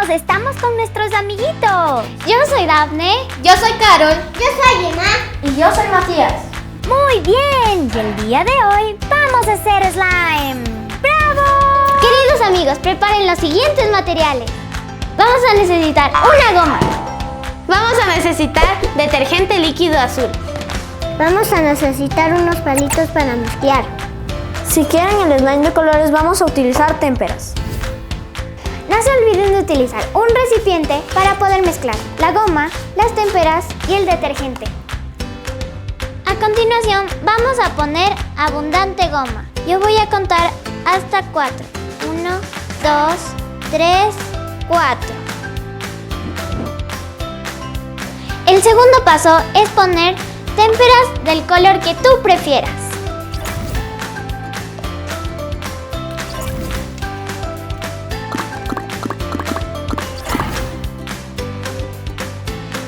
estamos con nuestros amiguitos. Yo soy Dafne. Yo soy Carol. Yo soy Emma. Y yo soy Matías. Muy bien, y el día de hoy vamos a hacer slime. ¡Bravo! Queridos amigos, preparen los siguientes materiales. Vamos a necesitar una goma. Vamos a necesitar detergente líquido azul. Vamos a necesitar unos palitos para mezclar. Si quieren el slime de colores, vamos a utilizar témperas. No se olviden de utilizar un recipiente para poder mezclar la goma, las témperas y el detergente. A continuación vamos a poner abundante goma. Yo voy a contar hasta 4. 1, 2, 3, 4. El segundo paso es poner témperas del color que tú prefieras.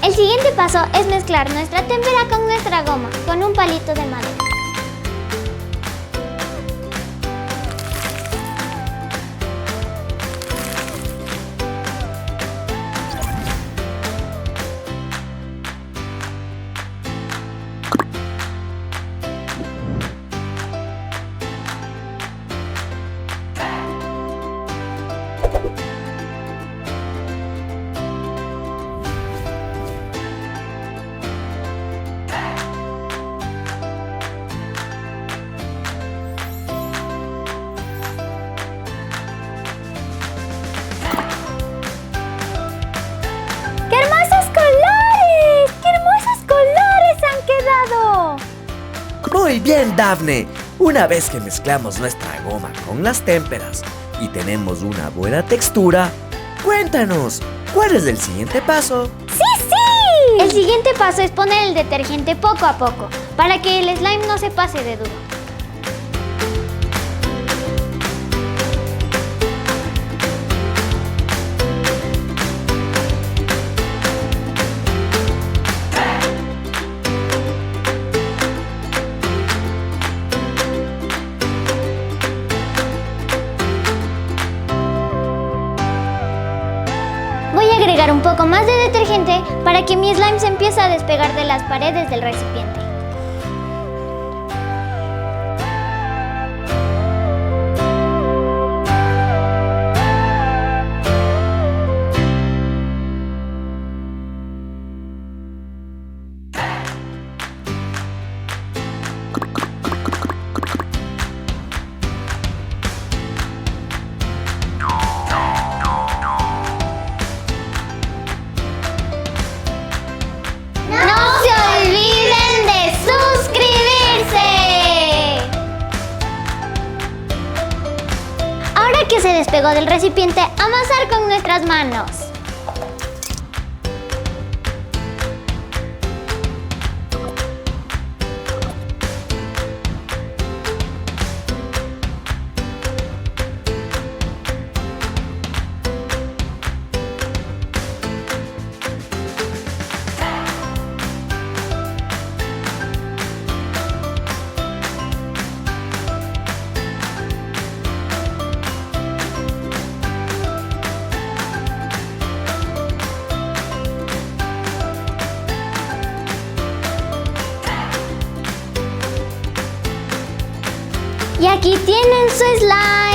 El siguiente paso es mezclar nuestra témpera con nuestra goma con un palito de madera. Muy bien, Dafne. Una vez que mezclamos nuestra goma con las témperas y tenemos una buena textura, cuéntanos, ¿cuál es el siguiente paso? ¡Sí! El siguiente paso es poner el detergente poco a poco, para que el slime no se pase de duro. Voy a agregar un poco más de detergente para que mi slime se empiece a despegar de las paredes del recipiente. Que se despegó del recipiente, amasar con nuestras manos. Y aquí tienen su slime.